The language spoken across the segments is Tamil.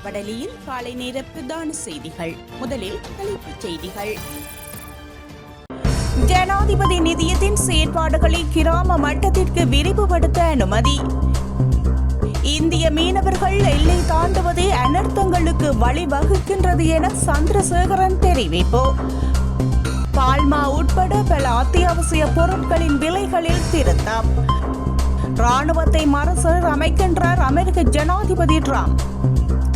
வடலியில் காலை நேர பிரதான செய்திகள். முதலில் தலைப்புச் செய்திகள். ஜனாதிபதி நிதியத்தின் செயற்பாடுகளை கிராம மட்டத்திற்கு விரிவுபடுத்த அனுமதி. இந்திய மீனவர்கள் எல்லை தாண்டுவதே அனர்த்தங்களுக்கு வழிவகுக்கின்றது என சந்திரசேகரன் தெரிவிப்பு. பால்மா உட்பட பல அத்தியாவசிய பொருட்களின் விலைகளில் திருத்தம். ராணுவத்தை மறுசீர் அமைக்கின்றார் அமெரிக்க ஜனாதிபதி டிரம்ப்.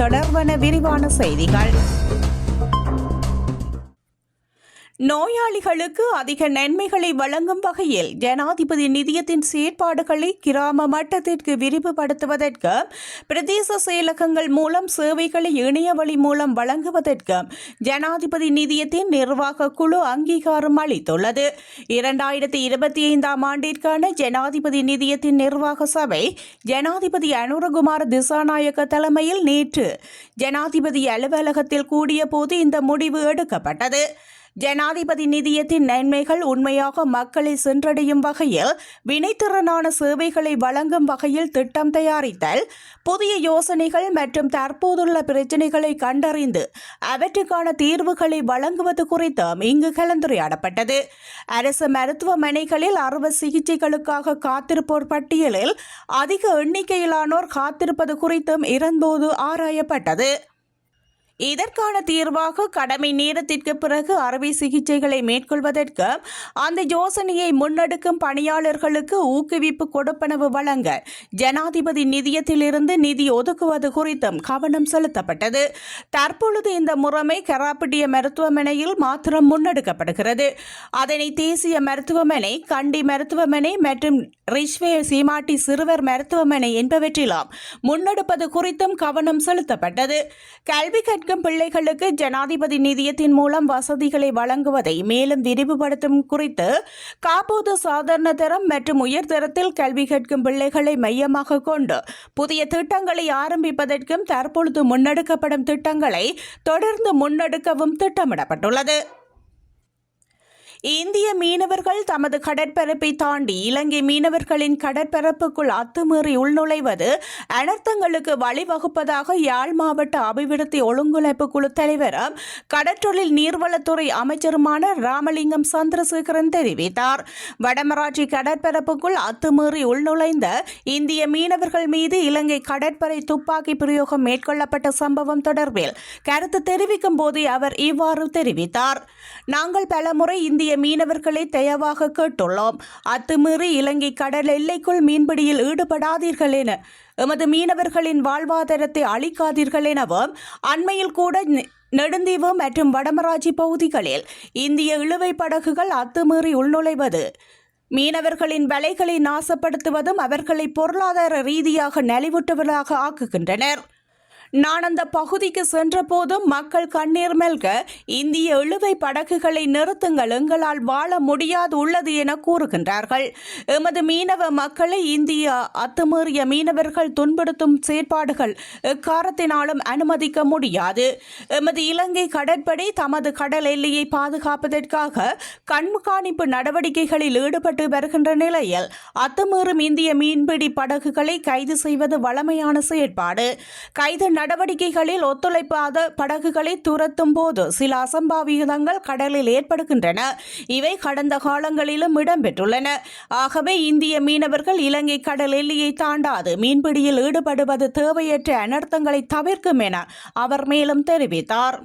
தொடர்பான விரிவான செய்திகள். நோயாளிகளுக்கு அதிக நன்மைகளை வழங்கும் வகையில் ஜனாதிபதி நிதியத்தின் செயற்பாடுகளை கிராம மட்டத்திற்கு விரிவுபடுத்துவதற்கு பிரதேச செயலகங்கள் மூலம் சேவைகளை இணைய வழி மூலம் வழங்குவதற்கு ஜனாதிபதி நிதியத்தின் நிர்வாக குழு அங்கீகாரம் அளித்துள்ளது. 2025 ஆண்டிற்கான ஜனாதிபதி நிதியத்தின் நிர்வாக சபை ஜனாதிபதி அனுரகுமார திசாநாயக்க தலைமையில் நேற்று ஜனாதிபதி அலுவலகத்தில் கூடிய போது இந்த முடிவு எடுக்கப்பட்டது. ஜனாதிபதி நிதியத்தின் நன்மைகள் உண்மையாக மக்களை சென்றடையும் வகையில் வினைத்திறனான சேவைகளை வழங்கும் வகையில் திட்டம் தயாரித்தல், புதிய யோசனைகள் மற்றும் தற்போதுள்ள பிரச்சினைகளை கண்டறிந்து அவற்றுக்கான தீர்வுகளை வழங்குவது குறித்தும் இங்கு கலந்துரையாடப்பட்டது. அரசு மருத்துவமனைகளில் அறுவை சிகிச்சைகளுக்காக காத்திருப்போர் பட்டியலில் அதிக எண்ணிக்கையிலானோர் காத்திருப்பது குறித்தும் இருந்தபோது ஆராயப்பட்டது. இதற்கான தீர்வாக கடமை நேரத்திற்கு பிறகு அறுவை சிகிச்சைகளை மேற்கொள்வதற்கு அந்த யோசனையை முன்னெடுக்கும் பணியாளர்களுக்கு ஊக்குவிப்பு கொடுப்பனவு வழங்க ஜனாதிபதி நிதியத்திலிருந்து நிதி ஒதுக்குவது குறித்தும் கவனம் செலுத்தப்பட்டது. தற்பொழுது இந்த முறைமை கராப்பட்டிய மருத்துவமனையில் மாத்திரம் முன்னெடுக்கப்படுகிறது. அதனை தேசிய மருத்துவமனை, கண்டி மருத்துவமனை மற்றும் ரிஷ்வே சீமாட்டி சிறுவர் மருத்துவமனை என்பவற்றிலும் முன்னெடுப்பது குறித்தும் கவனம் செலுத்தப்பட்டது. கல்வி கற்கும் பிள்ளைகளுக்கு ஜனாதிபதி நிதியத்தின் மூலம் வசதிகளை வழங்குவதை மேலும் விரிவுபடுத்தும் குறித்து காப்போது சாதாரண தரம் மற்றும் உயர்தரத்தில் கல்வி கற்கும் பிள்ளைகளை மையமாக கொண்டு புதிய திட்டங்களை ஆரம்பிப்பதற்கும் தற்பொழுது முன்னெடுக்கப்படும் திட்டங்களை தொடர்ந்து முன்னெடுக்கவும் திட்டமிடப்பட்டுள்ளது. இந்திய மீனவர்கள் தமது கடற்பரப்பை தாண்டி இலங்கை மீனவர்களின் கடற்பரப்புக்குள் அத்துமீறி உள்நுழைவது அனர்த்தங்களுக்கு வழிவகுப்பதாக யாழ் மாவட்ட அபிவிருத்தி ஒழுங்கிணைப்பு குழு தலைவரும் கடற்றொழில் நீர்வளத்துறை அமைச்சருமான ராமலிங்கம் சந்திரசேகரன் தெரிவித்தார். வடமராட்சி கடற்பரப்புக்குள் அத்துமீறி உள்நுழைந்த இந்திய மீனவர்கள் மீது இலங்கை கடற்படை துப்பாக்கி பிரயோகம் மேற்கொள்ளப்பட்ட சம்பவம் தொடர்பில் கருத்து தெரிவிக்கும் போதே அவர் இவ்வாறு தெரிவித்தார். நாங்கள் பலமுறை இந்திய மீனவர்களை தயவாக கேட்டுள்ளோம். அத்துமீறி இலங்கை கடல் எல்லைக்குள் மீன்பிடியில் ஈடுபடாதீர்கள் என, எமது மீனவர்களின் வாழ்வாதாரத்தை அளிக்காதீர்கள் எனவும், அண்மையில் கூட நெடுந்தீவு மற்றும் வடமராட்சி பகுதிகளில் இந்திய இழுவை படகுகள் அத்துமீறி உள்நுழைவது, மீனவர்களின் வலைகளை நாசப்படுத்துவதும் அவர்களை பொருளாதார ரீதியாக நலிவுற்றவர்களாக ஆக்குகின்றனர். நான் அந்த பகுதிக்கு சென்ற போதும் மக்கள் கண்ணீர் மல்க இந்திய இழுவை படகுகளை நிறுத்துங்கள், எங்களால் வாழ முடியாது உள்ளது என கூறுகின்றார்கள். எமது மீனவ மக்களை இந்திய அத்துமீறிய மீனவர்கள் துன்புறுத்தும் செயற்பாடுகள் எக்காரணத்தினாலும் அனுமதிக்க முடியாது. எமது இலங்கை கடற்படை தமது கடல் எல்லையை பாதுகாப்பதற்காக கண்காணிப்பு நடவடிக்கைகளில் ஈடுபட்டு வருகின்ற நிலையில் அத்துமீறும் இந்திய மீன்பிடி படகுகளை கைது செய்வது வழமையான செயற்பாடு. கைது நடவடிக்கைகளில் ஒத்துழைப்பாத படகுகளை துரத்தும் போது சில அசம்பாவிதங்கள் கடலில் ஏற்படுகின்றன. இவை கடந்த காலங்களிலும் இடம்பெற்றுள்ளன. ஆகவே இந்திய மீனவர்கள் இலங்கை கடல் எல்லையை தாண்டாது மீன்பிடியில் ஈடுபடுவது தேவையற்ற அனர்த்தங்களை தவிர்க்கும் என அவர் மேலும் தெரிவித்தார்.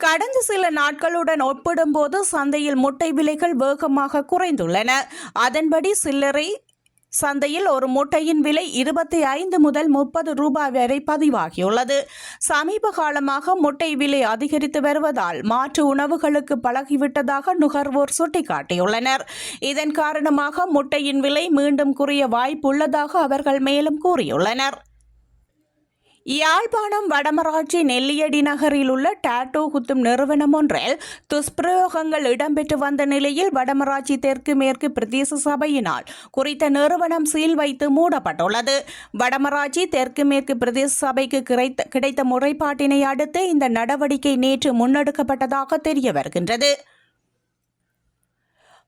கடந்த சில நாட்களுடன் ஒப்பிடும்போது சந்தையில் முட்டை விலைகள் வேகமாக குறைந்துள்ளன. அதன்படி சில்லறை சந்தையில் ஒரு முட்டையின் விலை 25 முதல் 30 ரூபாய் வரை பதிவாகியுள்ளது. சமீப காலமாக முட்டை விலை அதிகரித்து வருவதால் மாற்று உணவுகளுக்கு பழகிவிட்டதாக நுகர்வோர் சுட்டிக்காட்டியுள்ளனர். இதன் காரணமாக முட்டையின் விலை மீண்டும் குறைய வாய்ப்புள்ளதாக அவர்கள் மேலும் கூறியுள்ளனர். யாழ்ப்பாணம் வடமராட்சி நெல்லியடி நகரில் உள்ள டாட்டோ குத்தும் நிறுவனம் ஒன்றில் துஷ்பிரயோகங்கள் இடம்பெற்று வந்த நிலையில் வடமராட்சி தெற்கு மேற்கு பிரதேச சபையினால் குறித்த நிறுவனம் சீல் வைத்து மூடப்பட்டுள்ளது. வடமராட்சி தெற்கு மேற்கு பிரதேச சபைக்கு கிடைத்த முறைப்பாட்டினை அடுத்து இந்த நடவடிக்கை நேற்று முன்னெடுக்கப்பட்டதாக தெரிய வருகின்றது.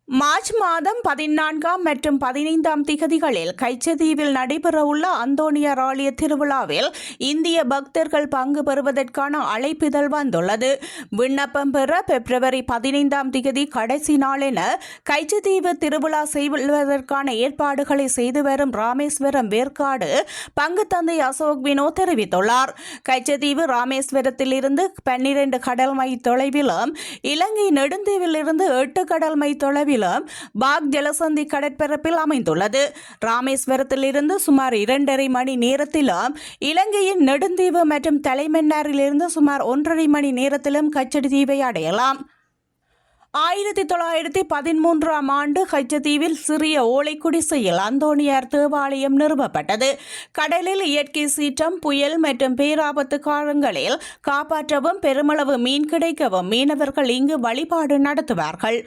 மார்ச் மாதம் 14 மற்றும் 15 திகதிகளில் கைச்சதீவில் நடைபெறவுள்ள அந்தோணியார் ஆலய திருவிழாவில் இந்திய பக்தர்கள் பங்கு பெறுவதற்கான அழைப்பிதழ் வந்துள்ளது. விண்ணப்பம் பெற பிப்ரவரி 15 திகதி கடைசி நாள் என கைச்சதீவு திருவிழா செய்வதற்கான ஏற்பாடுகளை செய்து வரும் ராமேஸ்வரம் வேற்காடு பங்கு தந்தை அசோக் வினோத் தெரிவித்துள்ளார். கைச்சதீவு ராமேஸ்வரத்தில் இருந்து 12 கடல் மைல் தொலைவிலும் இலங்கை நெடுந்தீவில் இருந்து 8 கடல் மைல் தொலைவில் பாக் ஜலசந்தி கடற்பரப்பில் அமைந்துள்ளது. ராமேஸ்வரத்தில் இருந்து சுமார் 2.5 மணி நேரத்திலும் இலங்கையின் நெடுந்தீவு மற்றும் தலைமன்னாரில் இருந்து சுமார் 1.5 மணி நேரத்திலும் கச்சதீவை அடையலாம். 1913 ஆண்டு கச்சதீவில் சிறிய ஓலை குடிசையில் அந்தோணியார் தேவாலயம் நிறுவப்பட்டது. கடலில் இயற்கை சீற்றம், புயல் மற்றும் பேராபத்து காலங்களில் காப்பாற்றவும் பெருமளவு மீன் கிடைக்கவும் மீனவர்கள் இங்கு வழிபாடு நடத்துவார்கள்.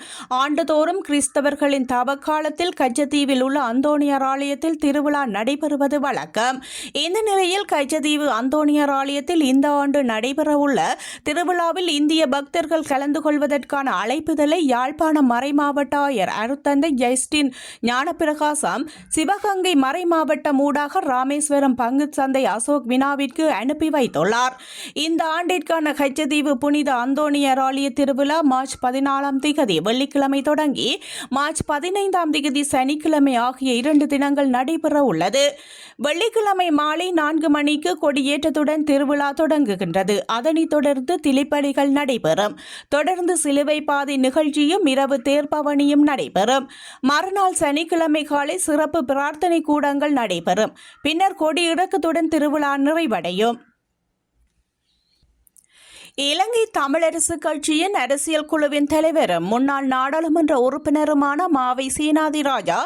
ஆண்டுதோறும் கிறிஸ்தவர்களின் தவக்காலத்தில் கச்சதீவில் உள்ள அந்தோணியார் ஆலயத்தில் திருவிழா நடைபெறுவது வழக்கம். இந்த நிலையில் கச்சதீவு அந்தோணியார் ஆலயத்தில் இந்த ஆண்டு நடைபெறவுள்ள திருவிழாவில் இந்திய பக்தர்கள் கலந்து கொள்வதற்கான அழைப்பு யாழ்ப்பாணம் மறைமாவட்ட ஆயர் அருத்தந்தை ஜஸ்டின் ஞானப்பிரகாசம் சிவகங்கை மறைமாவட்டம் ஊடாக ராமேஸ்வரம் பங்கு சந்தை அசோக் வினாவிற்கு அனுப்பி வைத்துள்ளார். இந்த ஆண்டிற்கான கச்சதீவு புனித அந்தோணியார் ஆலய திருவிழா மார்ச் 14 திகதி வெள்ளிக்கிழமை தொடங்கி மார்ச் 15 திகதி சனிக்கிழமை ஆகிய 2 தினங்கள் நடைபெற உள்ளது. வெள்ளிக்கிழமை மாலை 4 மணிக்கு கொடியேற்றத்துடன் திருவிழா தொடங்குகின்றது. அதனைத் தொடர்ந்து திலிப்பலிகள் நடைபெறும். தொடர்ந்து சிலுவை பாதை நிகழ்ச்சியும் இரவு தேர்பவனியும் நடைபெறும். மறுநாள் சனிக்கிழமை காலை சிறப்பு பிரார்த்தனை கூடங்கள் நடைபெறும். பின்னர் கொடியிறக்கத்துடன் திருவிழா நிறைவடையும். இலங்கை தமிழரசு கட்சியின் அரசியல் குழுவின் தலைவரும் முன்னாள் நாடாளுமன்ற உறுப்பினருமான மாவை சீனாதிராஜா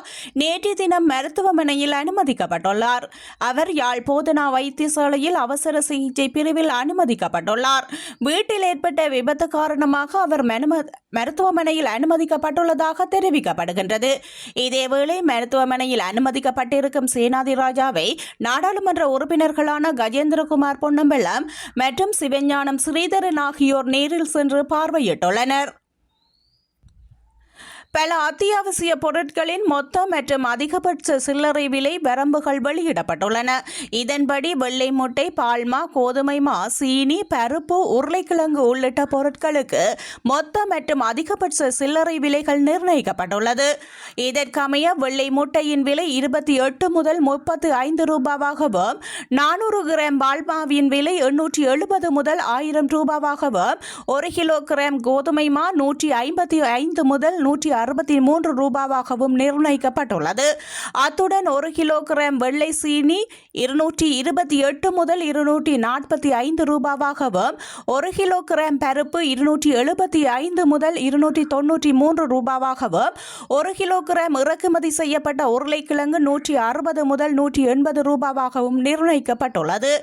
நேற்றைய தினம் மருத்துவமனையில் அனுமதிக்கப்பட்டுள்ளார். அவர் யாழ் போதனா வைத்தியசாலையில் அவசர சிகிச்சை பிரிவில் அனுமதிக்கப்பட்டுள்ளார். வீட்டில் ஏற்பட்ட விபத்து காரணமாக அவர் மருத்துவமனையில் அனுமதிக்கப்பட்டுள்ளதாக தெரிவிக்கப்படுகின்றது. இதேவேளை மருத்துவமனையில் அனுமதிக்கப்பட்டிருக்கும் சேனாதிராஜாவை நாடாளுமன்ற உறுப்பினர்களான கஜேந்திரகுமார் பொன்னம்பலம் மற்றும் சிவஞானம் ஸ்ரீதர் ஆகியோர் நேரில் சென்று பார்வையிட்டுள்ளனர். பல அத்தியாவசிய பொருட்களின் மொத்த மற்றும் அதிகபட்ச சில்லறை விலை வரம்புகள் வெளியிடப்பட்டுள்ளன. இதன்படி வெள்ளை முட்டை, பால்மா, கோதுமை மா, சீனி, பருப்பு, உருளைக்கிழங்கு உள்ளிட்ட பொருட்களுக்கு மொத்த மற்றும் அதிகபட்ச சில்லறை விலைகள் நிர்ணயிக்கப்பட்டுள்ளது. இதற்கமைய வெள்ளை முட்டையின் விலை 28 முதல் 35 ரூபாவாகவும், 400 கிராம் பால்மாவின் விலை 870 முதல் 1000 ரூபாவாகவும், 1 கிலோ கிராம் கோதுமை மா 155 முதல் 163 ரூபாவாகவும் நிர்ணயிக்கப்பட்டுள்ளது. அத்துடன் 1 கிலோ கிராம் வெள்ளை சீனி 228 முதல் 245 ரூபாவாகவும், 1 கிலோ கிராம் பருப்பு 275 முதல் 293 ரூபாவாகவும், 1 கிலோ கிராம் இறக்குமதி செய்யப்பட்ட உருளைக்கிழங்கு 160 முதல் 180 ரூபாவாகவும் நிர்ணயிக்கப்பட்டுள்ளது.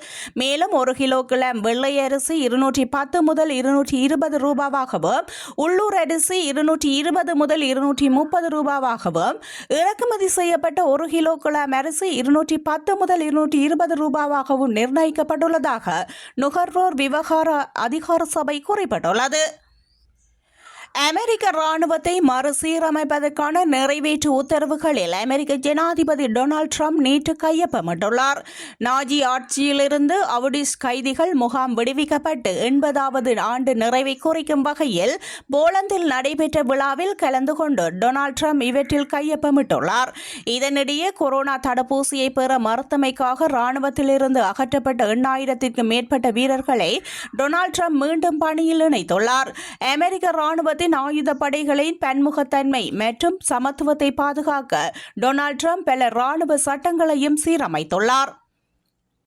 மேலும் 1 கிலோ கிராம் வெள்ளை அரிசி 210 முதல் 220 ரூபாவாகவும், உள்ளூர் அரிசி 220 முதல் 230 ரூபாவாகவும், இறக்குமதி செய்யப்பட்ட 1 கிலோ கிராம் அரிசி 210 முதல் 220 ரூபாவாகவும் நிர்ணயிக்கப்பட்டுள்ளதாக நுகர்வோர் விவகார அதிகார சபை குறிப்பிட்டுள்ளது. அமெரிக்க ராணுவத்தை மறுசீரமைப்பதற்கான நிறைவேற்று உத்தரவுகளில் அமெரிக்க ஜனாதிபதி டொனால்ட் ட்ரம்ப் நேற்று கையொப்பமிட்டுள்ளார். நாஜி ஆட்சியிலிருந்து அவுடிஸ் கைதிகள் முகாம் விடுவிக்கப்பட்டு 80வது ஆண்டு நிறைவை குறிக்கும் வகையில் போலந்தில் நடைபெற்ற விழாவில் கலந்து கொண்டு டொனால்ட் ட்ரம்ப் இவற்றில் கையொப்பமிட்டுள்ளார். இதனிடையே கொரோனா தடுப்பூசியை பெற மறுத்தமைக்காக ராணுவத்திலிருந்து அகற்றப்பட்ட 8000க்கும் மேற்பட்ட வீரர்களை டொனால்ட் ட்ரம்ப் மீண்டும் பணியில் இணைத்துள்ளார். அமெரிக்க ராணுவத்தின் ஆயுதப்படைகளின் பன்முகத்தன்மை மற்றும் சமத்துவத்தை பாதுகாக்க டொனால்ட் ட்ரம்ப் பல ராணுவ சட்டங்களையும் சீரமைத்துள்ளார்.